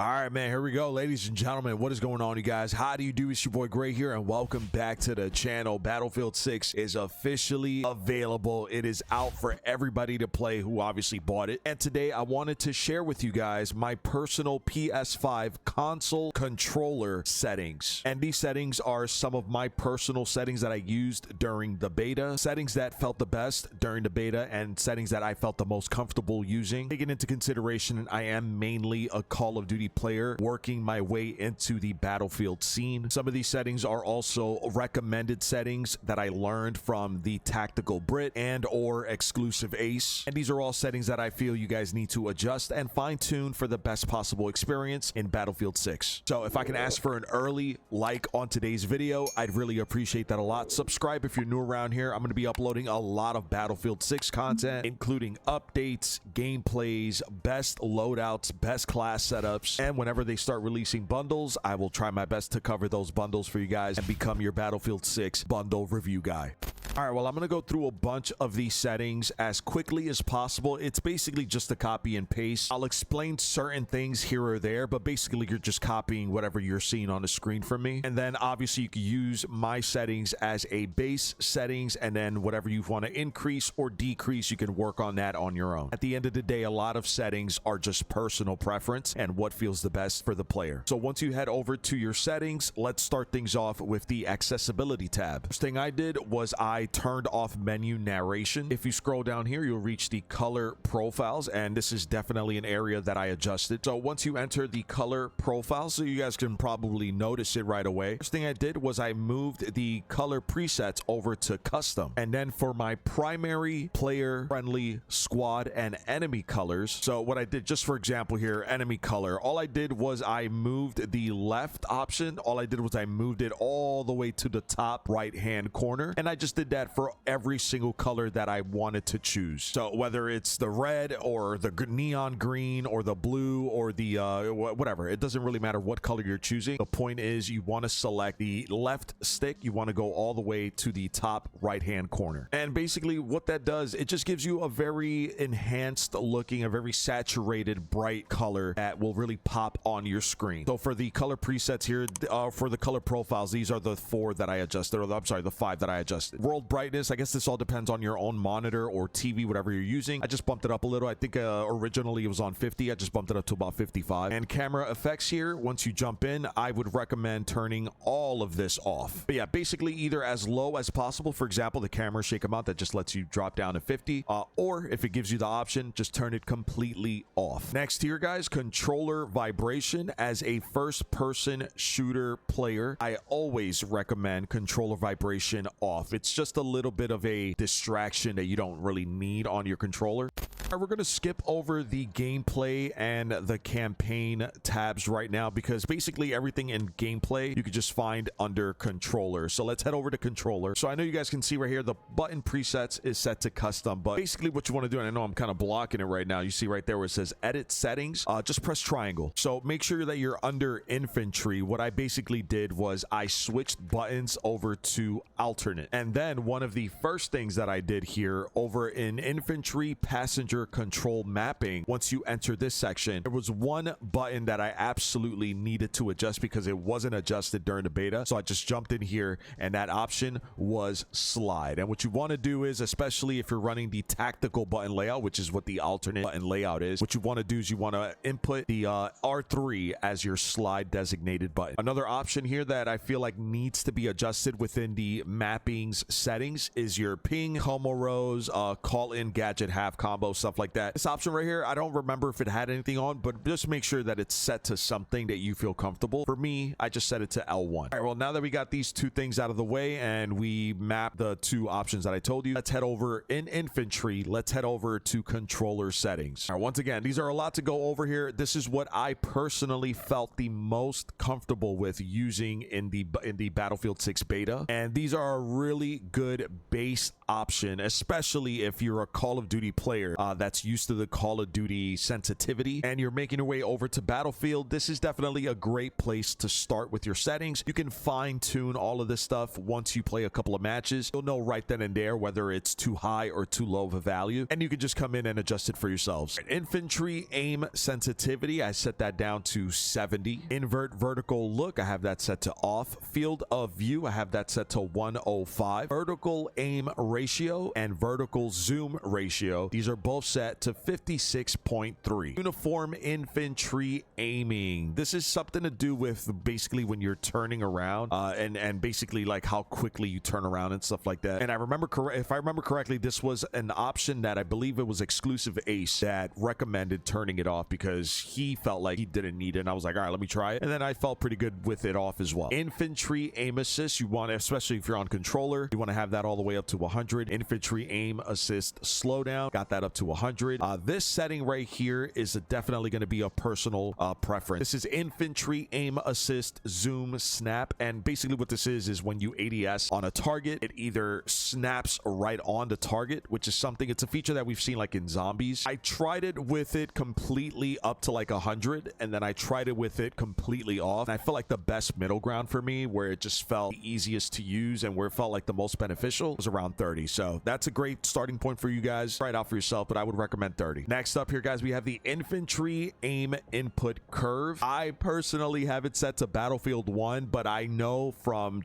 All right, man, here we go, ladies and gentlemen. What is going on, you guys? How do you do? It's your boy Gray here, and welcome back to the channel. Battlefield 6 is officially available. It is out for everybody to play who obviously bought it. And today I wanted to share with you guys my personal PS5 console controller settings. And these settings are some of my personal settings that I used during the beta, settings that felt the best during the beta, and settings that I felt the most comfortable using. Taking into consideration, I am mainly a Call of Duty player working my way into the Battlefield scene. Some of these settings are also recommended settings that I learned from the Tactical Brit and or Exclusive Ace. And these are all settings that I feel you guys need to adjust and fine-tune for the best possible experience in Battlefield 6. So if I can ask for an early like on today's video, I'd really appreciate that a lot. Subscribe if you're new around here. I'm going to be uploading a lot of Battlefield 6 content, including updates, gameplays, best loadouts, best class setups. And whenever they start releasing bundles, I will try my best to cover those bundles for you guys and become your Battlefield 6 bundle review guy. All right, well, I'm going to go through a bunch of these settings as quickly as possible. It's basically just a copy and paste. I'll explain certain things here or there, but basically you're just copying whatever you're seeing on the screen from me. And then obviously you can use my settings as a base settings, and then whatever you want to increase or decrease, you can work on that on your own. At the end of the day, a lot of settings are just personal preference and what feels the best for the player. So once you head over to your settings, let's start things off with the accessibility tab. First thing I did was I turned off menu narration. If you scroll down here, you'll reach the color profiles, and this is definitely an area that I adjusted. So once you enter the color profiles, so you guys can probably notice it right away. First thing I did was I moved the color presets over to custom. And then for my primary, player friendly, squad, and enemy colors, so what I did, just for example here, enemy color, all I did was I moved the left option. All I did was I moved it all the way to the top right hand corner, and I just did that for every single color that I wanted to choose. So whether it's the red or the neon green or the blue or the whatever, it doesn't really matter what color you're choosing. The point is you want to select the left stick. You want to go all the way to the top right hand corner, and basically what that does, it just gives you a very enhanced looking, a very saturated bright color that will really pop on your screen. So for the color presets here, for the color profiles, these are the four that I adjusted, or I'm sorry, the five that I adjusted. World brightness, I guess this all depends on your own monitor or TV, whatever you're using. I just bumped it up a little. I think originally it was on 50. I just bumped it up to about 55. And camera effects here, once you jump in, I would recommend turning all of this off. But yeah, basically either as low as possible. For example, the camera shake amount that just lets you drop down to 50, or if it gives you the option, just turn it completely off. Next here, guys, controller vibration. As a first-person shooter player, I always recommend controller vibration off. It's just a little bit of a distraction that you don't really need on your controller. All right, we're going to skip over the gameplay and the campaign tabs right now, because basically everything in gameplay you could just find under controller. So let's head over to controller. So I know you guys can see right here the button presets is set to custom, but basically what you want to do, and I know I'm kind of blocking it right now, you see right there where it says edit settings, just press triangle. So make sure that you're under infantry. What I basically did was I switched buttons over to alternate, and then one of the first things that I did here over in infantry passenger control mapping, once you enter this section, there was one button that I absolutely needed to adjust because it wasn't adjusted during the beta. So I just jumped in here, and that option was slide. And what you want to do is, especially if you're running the tactical button layout, which is what the alternate button layout is, what you want to do is you want to input the R3 as your slide designated button. Another option here that I feel like needs to be adjusted within the mappings settings is your ping, homo rows, call in gadget half combo, stuff like that. This option right here, I don't remember if it had anything on, but just make sure that it's set to something that you feel comfortable. For me, I just set it to L1. All right, well, now that we got these two things out of the way and we map the two options that I told you, let's head over in infantry. Let's head over to controller settings. All right, once again, these are a lot to go over here. This is what I personally felt the most comfortable with using in the Battlefield 6 beta, and these are a really good base option, especially if you're a Call of Duty player that's used to the Call of Duty sensitivity and you're making your way over to Battlefield. This is definitely a great place to start with your settings. You can fine-tune all of this stuff once you play a couple of matches. You'll know right then and there whether it's too high or too low of a value, and you can just come in and adjust it for yourselves. Infantry aim sensitivity, I set that down to 70. Invert vertical look, I have that set to off. Field of view, I have that set to 105. Vertical aim ratio and vertical zoom ratio, these are both set to 56.3. Uniform infantry aiming, this is something to do with basically when you're turning around and basically like how quickly you turn around and stuff like that. And I remember if I remember correctly, this was an option that I believe it was exclusive Ace that recommended turning it off because he felt like he didn't need it, and I was like, all right, let me try it, and then I felt pretty good with it off as well. Infantry aim assist, you want to, especially if you're on controller, you want to have that all the way up to 100. Infantry aim assist slowdown, got that up to 100. This setting right here is definitely going to be a personal preference. This is infantry aim assist zoom snap, and basically what this is when you ADS on a target, it either snaps right on the target, which is something, it's a feature that we've seen like in zombies. I tried it with it completely up to like 100, and then I tried it with it completely off, and I felt like the best middle ground for me, where it just felt the easiest to use and where it felt like the most beneficial, was around 30. So that's a great starting point for you guys. Try it out for yourself, but I would recommend 30. Next up here, guys, we have the infantry aim input curve. I personally have it set to Battlefield 1, but I know from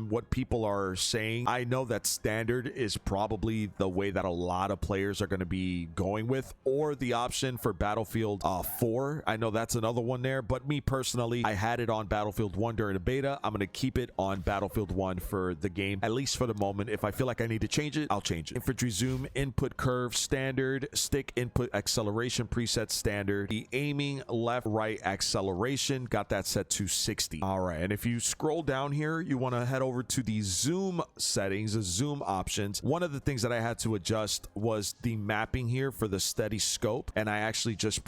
what people are saying, I know that standard is probably the way that a lot of players are going to be going with, or the option for Battlefield 4. I know that's another one there, but me personally, I had it on Battlefield 1 during the beta. I'm going to keep it on Battlefield 1 for the game, at least for the moment. If I feel like I need to change it, I'll change it. Infantry zoom input curve standard, stick input acceleration preset standard, the aiming left right acceleration, got that set to 60. All right, and if you scroll down here, you want to head over to the zoom settings, the zoom options. One of the things that I had to adjust was the mapping here for the steady scope, and I actually just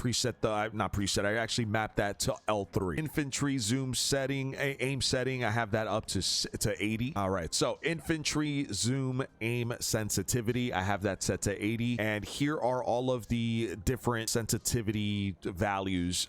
I actually mapped that to L3. Infantry zoom setting, aim setting, I have that up to 80. All right, so infantry zoom aim sensitivity, I have that set to 80, and here are all of the different sensitivity values.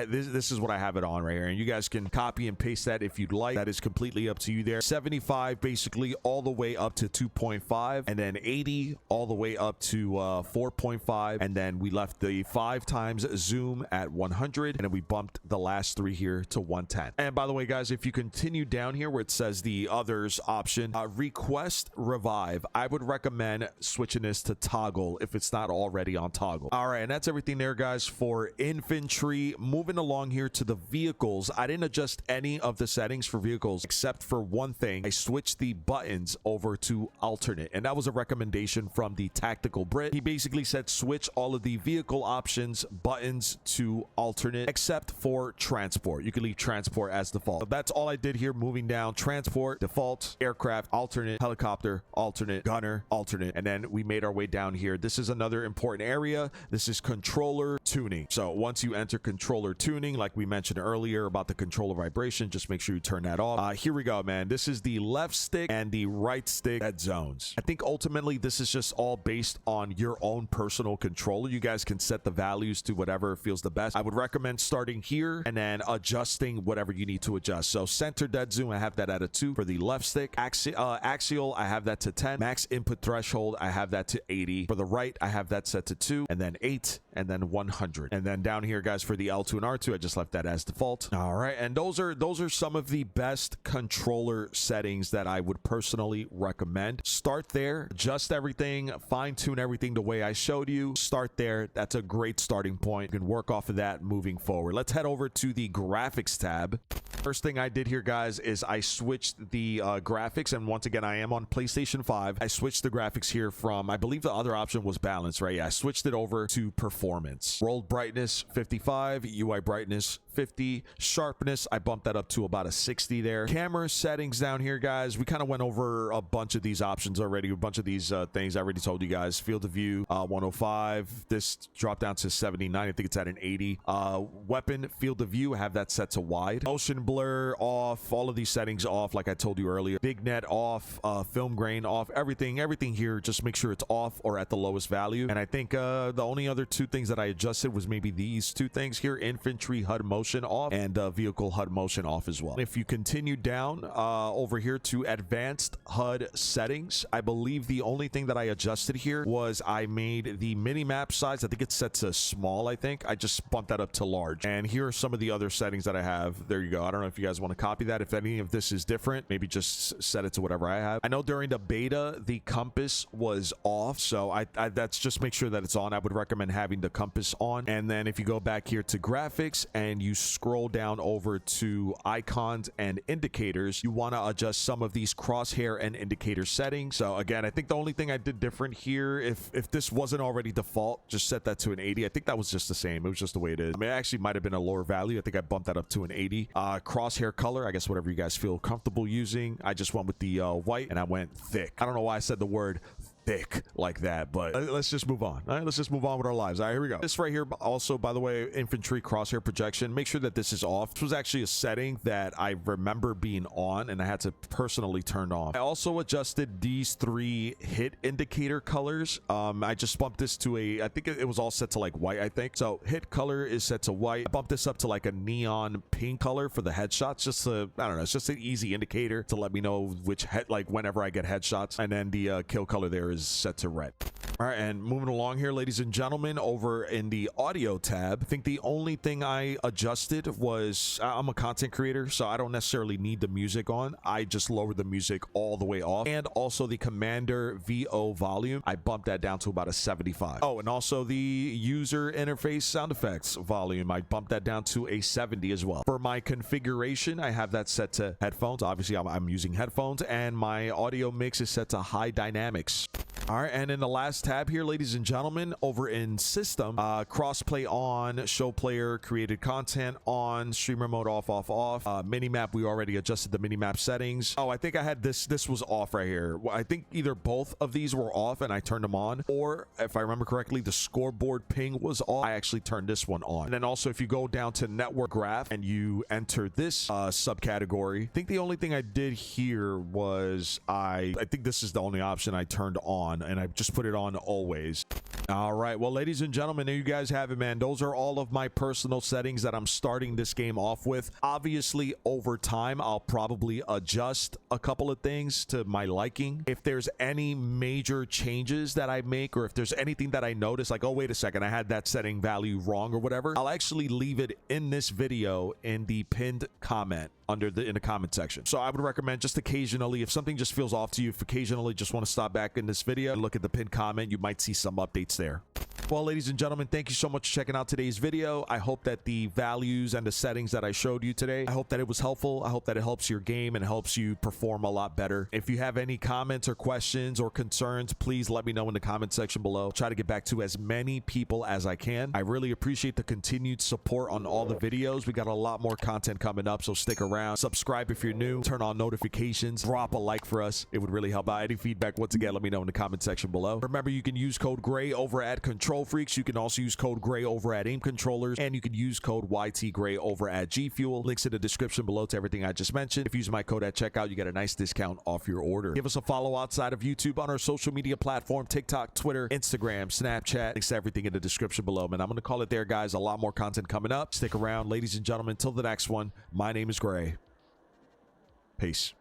This is what I have it on right here, and you guys can copy and paste that if you'd like. That is completely up to you there. 75 basically all the way up to 2.5, and then 80 all the way up to 4.5, and then we left the 5 times zoom at 100, and then we bumped the last 3 here to 110. And by the way, guys, if you continue down here where it says the others option, request revive, I would recommend switching this to toggle if it's not already on toggle. All right, and that's everything there, guys, for infantry. Moving along here to the vehicles, I didn't adjust any of the settings for vehicles except for one thing. I switched the buttons over to alternate, and that was a recommendation from the Tactical Brit. He basically said switch all of the vehicle options buttons to alternate except for transport. You can leave transport as default. So that's all I did here. Moving down, transport, default, aircraft, alternate, helicopter, alternate, gunner, alternate, and then we made our way down here. This is another important area. This is controller tuning. So once you enter controller tuning, like we mentioned earlier about the controller vibration, just make sure you turn that off. Here we go, man. This is the left stick and the right stick dead zones. I think ultimately this is just all based on your own personal controller. You guys can set the values to whatever feels the best. I would recommend starting here and then adjusting whatever you need to adjust. So center dead zoom, I have that at a 2 for the left stick. Axial, I have that to 10. Max input threshold, I have that to 80. For the right, I have that set to 2, and then 8, and then 100. And then down here, guys, for the L2 and R2, I just left that as default. All right, and those are some of the best controller settings that I would personally recommend. Start there, adjust everything, fine tune everything the way I showed you. Start there. That's a great starting point. You can work off of that moving forward. Let's head over to the graphics tab. First thing I did here, guys, is I switched the graphics, and once again, I am on PlayStation 5. I switched the graphics here from, I believe the other option was balance, right? Yeah, I switched it over to performance. World brightness 55, UI brightness 50. Sharpness, I bumped that up to about a 60 there. Camera settings down here, guys, we kind of went over a bunch of these options already, a bunch of these things I already told you guys. Field of view, 105. This dropped down to 79. I think it's at an 80. Weapon field of view, I have that set to wide. Motion blur off, all of these settings off, like I told you earlier. Big net off, film grain off, everything here, just make sure it's off or at the lowest value. And I think the only other two things that I adjusted was maybe these two things here: infantry HUD motion off and vehicle HUD motion off as well. If you continue down over here to advanced HUD settings, I believe the only thing that I adjusted here was I made the mini map size, I think it's set to small. I just bumped that up to large. And here are some of the other settings that I have. There you go. I don't know if you guys want to copy that. If any of this is different, maybe just set it to whatever I have. I know during the beta the compass was off, so I that's just make sure that it's on. I would recommend having the compass on. And then if you go back here to graphics and you scroll down over to icons and indicators, you want to adjust some of these crosshair and indicator settings. So again, I think the only thing I did different here, if this wasn't already default, just set that to an 80. I think that was just the same. It was just the way it is. I mean, it actually might have been a lower value. I think I bumped that up to an 80. Crosshair color, I guess whatever you guys feel comfortable using. I just went with the white, and I went thick. I don't know why I said the word thick like that, but let's just move on. All right, let's just move on with our lives. All right, here we go. This right here, also, by the way, infantry crosshair projection, make sure that this is off. This was actually a setting that I remember being on, and I had to personally turn off. I also adjusted these three hit indicator colors. I just bumped this to I think it was all set to like white, I think. So hit color is set to white. I bumped this up to like a neon pink color for the headshots, just to, I don't know, it's just an easy indicator to let me know which like whenever I get headshots. And then the kill color there is set to red. All right, and moving along here, ladies and gentlemen, over in the audio tab, I think the only thing I adjusted was, I'm a content creator, so I don't necessarily need the music on. I just lowered the music all the way off. And also the Commander VO volume, I bumped that down to about a 75. Oh, and also the user interface sound effects volume, I bumped that down to a 70 as well. For my configuration, I have that set to headphones. Obviously, I'm using headphones, and my audio mix is set to high dynamics. All right, and in the last tab here, ladies and gentlemen, over in system, crossplay on, show player created content on, streamer mode off, mini map, we already adjusted the mini map settings. Oh, I think I had this was off right here. I think either both of these were off and I turned them on, or if I remember correctly, the scoreboard ping was off. I actually turned this one on. And then also, if you go down to network graph and you enter this subcategory, I think the only thing I did here was I think this is the only option I turned on, and I just put it on always. All right, well, ladies and gentlemen, there you guys have it, man. Those are all of my personal settings that I'm starting this game off with. Obviously, over time, I'll probably adjust a couple of things to my liking. If there's any major changes that I make, or if there's anything that I notice, like, oh, wait a second, I had that setting value wrong or whatever, I'll actually leave it in this video in the pinned comment in the comment section. So I would recommend just occasionally, if something just feels off to you, if occasionally just want to stop back in this video and look at the pinned comment, you might see some updates there. Well, ladies and gentlemen, thank you so much for checking out today's video. I hope that the values and the settings that I showed you today, I hope that it was helpful. I hope that it helps your game and helps you perform a lot better. If you have any comments or questions or concerns, please let me know in the comment section below. I'll try to get back to as many people as I can. I really appreciate the continued support on all the videos. We got a lot more content coming up, so stick around. Subscribe if you're new. Turn on notifications. Drop a like for us. It would really help out. Any feedback, once again, let me know in the comment section below. Remember, you can use code GRAY over at Control Freaks. You can also use code GRAY over at Aim Controllers, and you can use code YTGRAY over at G Fuel. Links in the description below to everything I just mentioned. If you use my code at checkout, you get a nice discount off your order. Give us a follow outside of YouTube on our social media platform: TikTok, Twitter, Instagram, Snapchat. Links to everything in the description below, man. I'm going to call it there, guys. A lot more content coming up. Stick around, ladies and gentlemen. Till the next one, my name is Gray. Peace.